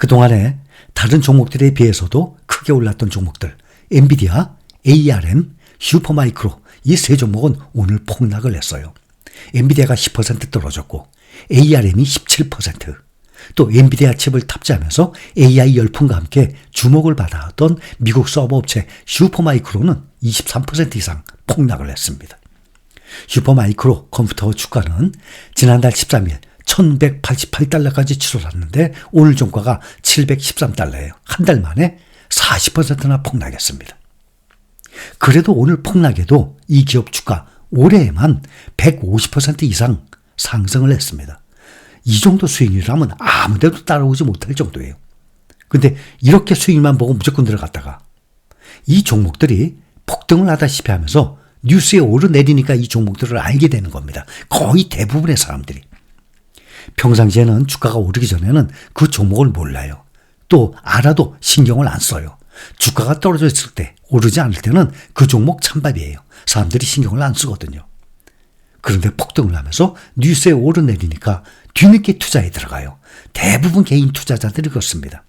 그동안에 다른 종목들에 비해서도 크게 올랐던 종목들, 엔비디아, ARM, 슈퍼마이크로 이 세 종목은 오늘 폭락을 했어요. 엔비디아가 10% 떨어졌고 ARM이 17%, 또 엔비디아 칩을 탑재하면서 AI 열풍과 함께 주목을 받아왔던 미국 서버 업체 슈퍼마이크로는 23% 이상 폭락을 했습니다. 슈퍼마이크로 컴퓨터 주가는 지난달 13일 1188달러까지 치솟았는데 오늘 종가가 713달러예요. 한 달 만에 40%나 폭락했습니다. 그래도 오늘 폭락에도 이 기업 주가 올해에만 150% 이상 상승을 했습니다. 이 정도 수익률이라면 아무데도 따라오지 못할 정도예요. 근데 이렇게 수익만 보고 무조건 들어갔다가 이 종목들이 폭등을 하다시피 하면서 뉴스에 오르내리니까 이 종목들을 알게 되는 겁니다. 거의 대부분의 사람들이. 평상시에는 주가가 오르기 전에는 그 종목을 몰라요. 또 알아도 신경을 안 써요. 주가가 떨어져 있을 때, 오르지 않을 때는 그 종목 찬밥이에요. 사람들이 신경을 안 쓰거든요. 그런데 폭등을 하면서 뉴스에 오르내리니까 뒤늦게 투자에 들어가요. 대부분 개인 투자자들이 그렇습니다.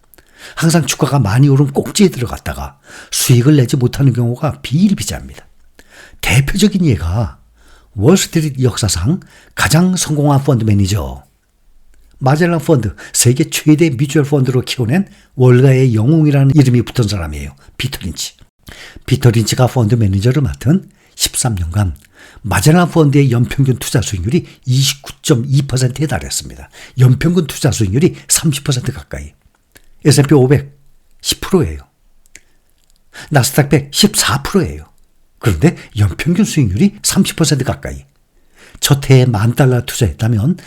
항상 주가가 많이 오른 꼭지에 들어갔다가 수익을 내지 못하는 경우가 비일비재합니다. 대표적인 예가 월스트리트 역사상 가장 성공한 펀드 매니저, 마젤란 펀드, 세계 최대 뮤추얼 펀드로 키워낸 월가의 영웅이라는 이름이 붙은 사람이에요. 피터 린치. 피터 린치가 펀드 매니저를 맡은 13년간 마젤란 펀드의 연평균 투자 수익률이 29.2%에 달했습니다. 연평균 투자 수익률이 30% 가까이. S&P 500 10%예요. 나스닥 100 14%예요. 그런데 연평균 수익률이 30% 가까이. 첫 해에 $10,000 투자했다면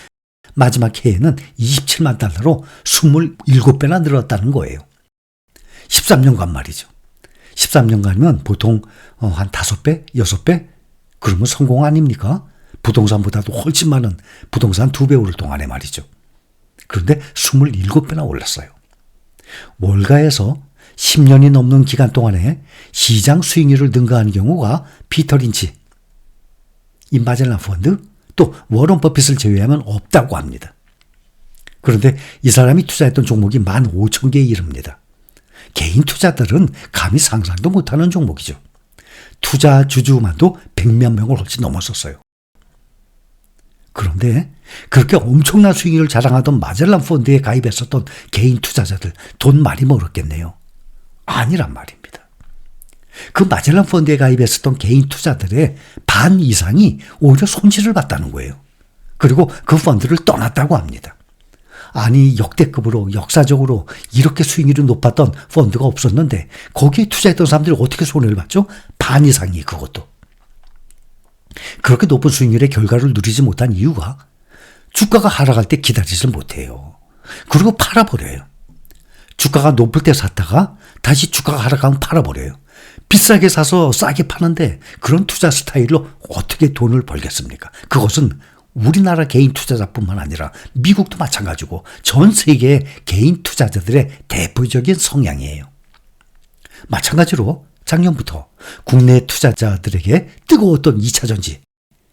마지막 해에는 27만 달러로 27배나 늘었다는 거예요. 13년간 말이죠. 13년간이면 보통 한 5배, 6배? 그러면 성공 아닙니까? 부동산보다도 훨씬 많은 부동산 2배 오를 동안에 말이죠. 그런데 27배나 올랐어요. 월가에서 10년이 넘는 기간 동안에 시장 수익률을 능가하는 경우가 피터 린치, 이 마젤란 펀드, 또 워런 버핏을 제외하면 없다고 합니다. 그런데 이 사람이 투자했던 종목이 15,000개에 이릅니다. 개인 투자들은 감히 상상도 못하는 종목이죠. 투자 주주만도 100몇 명을 훨씬 넘었었어요. 그런데 그렇게 엄청난 수익률을 자랑하던 마젤란 펀드에 가입했었던 개인 투자자들 돈 많이 벌었겠네요. 아니란 말입니다. 그 마젤란 펀드에 가입했었던 개인 투자들의 반 이상이 오히려 손실을 봤다는 거예요. 그리고 그 펀드를 떠났다고 합니다. 아니, 역대급으로 역사적으로 이렇게 수익률이 높았던 펀드가 없었는데 거기에 투자했던 사람들이 어떻게 손해를 봤죠? 반 이상이. 그것도. 그렇게 높은 수익률의 결과를 누리지 못한 이유가 주가가 하락할 때 기다리질 못해요. 그리고 팔아버려요. 주가가 높을 때 샀다가 다시 주가가 하락하면 팔아버려요. 비싸게 사서 싸게 파는데 그런 투자 스타일로 어떻게 돈을 벌겠습니까? 그것은 우리나라 개인 투자자뿐만 아니라 미국도 마찬가지고 전 세계의 개인 투자자들의 대표적인 성향이에요. 마찬가지로 작년부터 국내 투자자들에게 뜨거웠던 2차전지,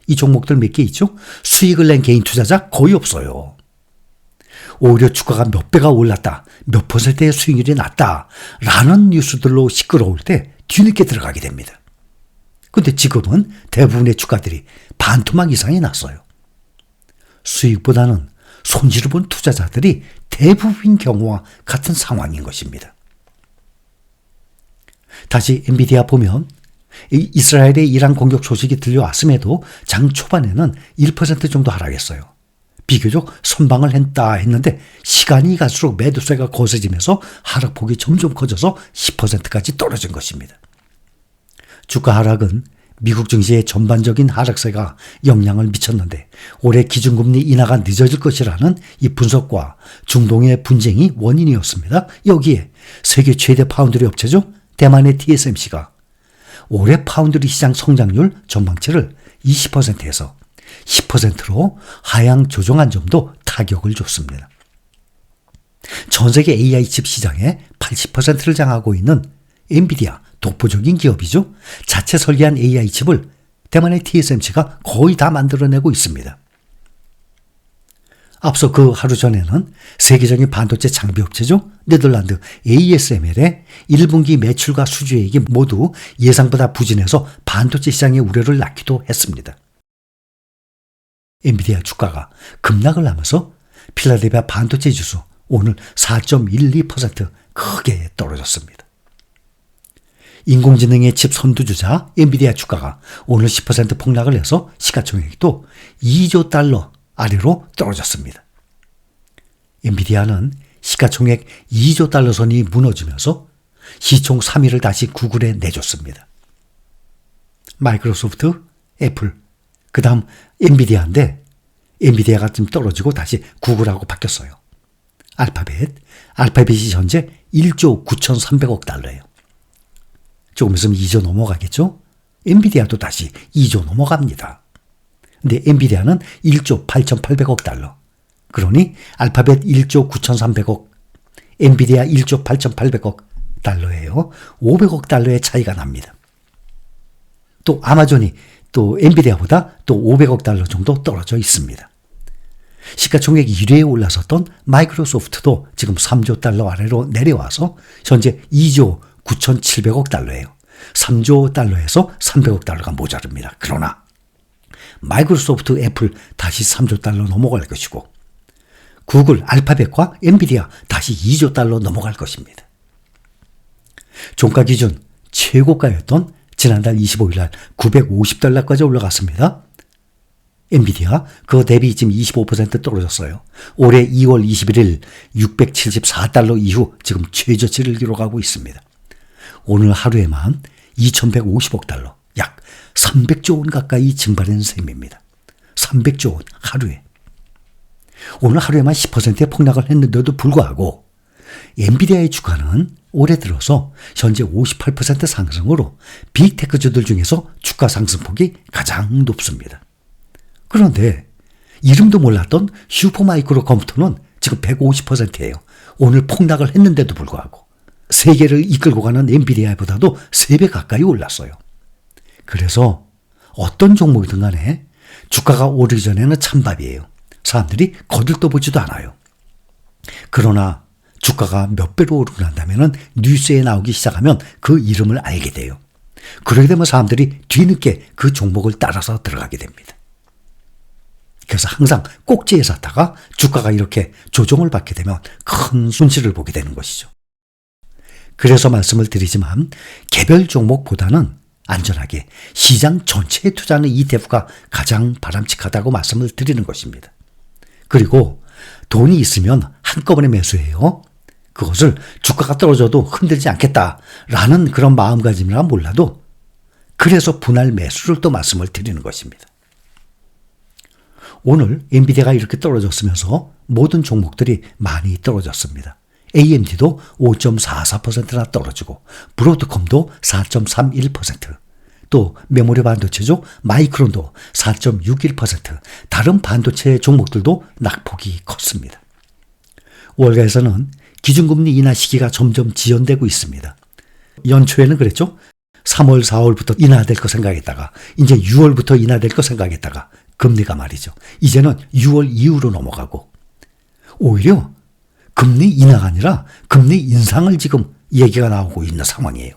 이 종목들 몇 개 있죠? 수익을 낸 개인 투자자 거의 없어요. 오히려 주가가 몇 배가 올랐다, 몇 %의 수익률이 났다 라는 뉴스들로 시끄러울 때 뒤늦게 들어가게 됩니다. 근데 지금은 대부분의 주가들이 반토막 이상이 났어요. 수익보다는 손실을 본 투자자들이 대부분인 경우와 같은 상황인 것입니다. 다시 엔비디아 보면 이스라엘의 이란 공격 소식이 들려왔음에도 장 초반에는 1% 정도 하락했어요. 비교적 선방을 했는데 시간이 갈수록 매도세가 거세지면서 하락폭이 점점 커져서 10%까지 떨어진 것입니다. 주가 하락은 미국 증시의 전반적인 하락세가 영향을 미쳤는데 올해 기준금리 인하가 늦어질 것이라는 이 분석과 중동의 분쟁이 원인이었습니다. 여기에 세계 최대 파운드리 업체죠. 대만의 TSMC가 올해 파운드리 시장 성장률 전망치를 20%에서 10%로 하향 조정한 점도 타격을 줬습니다. 전 세계 AI 칩 시장의 80%를 장악하고 있는 엔비디아, 독보적인 기업이죠. 자체 설계한 AI 칩을 대만의 TSMC가 거의 다 만들어내고 있습니다. 앞서 그 하루 전에는 세계적인 반도체 장비 업체죠. 네덜란드 ASML의 1분기 매출과 수주액이 모두 예상보다 부진해서 반도체 시장의 우려를 낳기도 했습니다. 엔비디아 주가가 급락을 하면서 필라델피아 반도체 지수 오늘 4.12% 크게 떨어졌습니다. 인공지능의 칩 선두주자 엔비디아 주가가 오늘 10% 폭락을 해서 시가총액도 2조 달러 아래로 떨어졌습니다. 엔비디아는 시가총액 2조 달러 선이 무너지면서 시총 3위를 다시 구글에 내줬습니다. 마이크로소프트, 애플, 그 다음 엔비디아인데 엔비디아가 좀 떨어지고 다시 구글하고 바뀌었어요. 알파벳이 현재 1조 9,300억 달러예요. 조금 있으면 2조 넘어가겠죠? 엔비디아도 다시 2조 넘어갑니다. 근데 엔비디아는 1조 8,800억 달러. 그러니 알파벳 1조 9,300억, 엔비디아 1조 8,800억 달러예요. 500억 달러의 차이가 납니다. 또 아마존이 또 엔비디아보다 또 500억 달러 정도 떨어져 있습니다. 시가총액 1위에 올라섰던 마이크로소프트도 지금 3조 달러 아래로 내려와서 현재 2조 9,700억 달러예요. 3조 달러에서 300억 달러가 모자릅니다. 그러나 마이크로소프트, 애플 다시 3조 달러 넘어갈 것이고 구글, 알파벳과 엔비디아 다시 2조 달러 넘어갈 것입니다. 종가 기준 최고가였던 지난달 25일 날 950달러까지 올라갔습니다. 엔비디아 그거 대비 지금 25% 떨어졌어요. 올해 2월 21일 674달러 이후 지금 최저치를 기록하고 있습니다. 오늘 하루에만 2150억 달러, 약 300조 원 가까이 증발한 셈입니다. 300조 원 하루에. 오늘 하루에만 10%의 폭락을 했는데도 불구하고 엔비디아의 주가는 올해 들어서 현재 58% 상승으로 빅테크주들 중에서 주가 상승폭이 가장 높습니다. 그런데 이름도 몰랐던 슈퍼마이크로 컴퓨터는 지금 150%예요. 오늘 폭락을 했는데도 불구하고 세계를 이끌고 가는 엔비디아보다도 3배 가까이 올랐어요. 그래서 어떤 종목이든 간에 주가가 오르기 전에는 찬밥이에요. 사람들이 거들떠보지도 않아요. 그러나 주가가 몇 배로 오르고 난다면 뉴스에 나오기 시작하면 그 이름을 알게 돼요. 그러게 되면 사람들이 뒤늦게 그 종목을 따라서 들어가게 됩니다. 그래서 항상 꼭지에 샀다가 주가가 이렇게 조정을 받게 되면 큰 손실을 보게 되는 것이죠. 그래서 말씀을 드리지만 개별 종목보다는 안전하게 시장 전체에 투자하는 ETF가 가장 바람직하다고 말씀을 드리는 것입니다. 그리고 돈이 있으면 한꺼번에 매수해요. 그것을 주가가 떨어져도 흔들지 않겠다라는 그런 마음가짐이라 몰라도 그래서 분할 매수를 또 말씀을 드리는 것입니다. 오늘 엔비디아가 이렇게 떨어졌으면서 모든 종목들이 많이 떨어졌습니다. AMD도 5.44%나 떨어지고 브로드컴도 4.31%, 또 메모리 반도체죠. 마이크론도 4.61%, 다른 반도체 종목들도 낙폭이 컸습니다. 월가에서는 기준금리 인하 시기가 점점 지연되고 있습니다. 연초에는 그랬죠. 3월, 4월부터 인하될 거 생각했다가 이제 6월부터 인하될 거 생각했다가 금리가 말이죠. 이제는 6월 이후로 넘어가고 오히려 금리 인하가 아니라 금리 인상을 지금 얘기가 나오고 있는 상황이에요.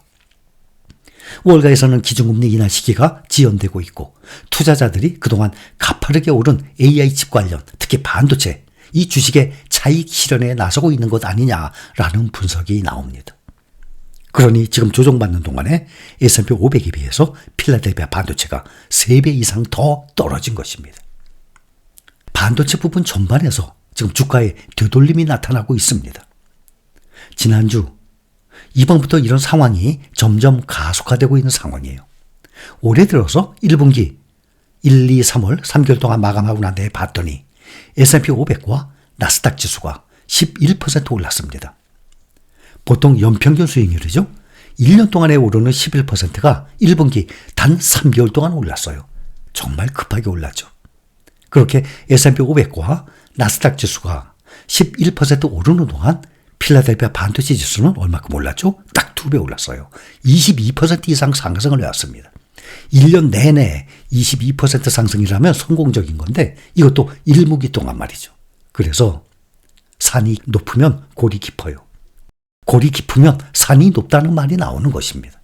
월가에서는 기준금리 인하 시기가 지연되고 있고 투자자들이 그동안 가파르게 오른 AI 칩 관련 특히 반도체 이 주식의 차익 실현에 나서고 있는 것 아니냐라는 분석이 나옵니다. 그러니 지금 조정받는 동안에 S&P 500에 비해서 필라델피아 반도체가 3배 이상 더 떨어진 것입니다. 반도체 부분 전반에서 지금 주가에 되돌림이 나타나고 있습니다. 지난주, 이번부터 이런 상황이 점점 가속화되고 있는 상황이에요. 올해 들어서 1분기 1, 2, 3월 3개월 동안 마감하고 난 뒤에 봤더니 S&P 500과 나스닥 지수가 11% 올랐습니다. 보통 연평균 수익률이죠. 1년 동안에 오르는 11%가 1분기 단 3개월 동안 올랐어요. 정말 급하게 올랐죠. 그렇게 S&P 500과 나스닥 지수가 11% 오르는 동안 필라델피아 반도체 지수는 얼마큼 올랐죠? 딱 2배 올랐어요. 22% 이상 상승을 해왔습니다. 1년 내내 22% 상승이라면 성공적인 건데 이것도 1분기 동안 말이죠. 그래서 산이 높으면 골이 깊어요. 골이 깊으면 산이 높다는 말이 나오는 것입니다.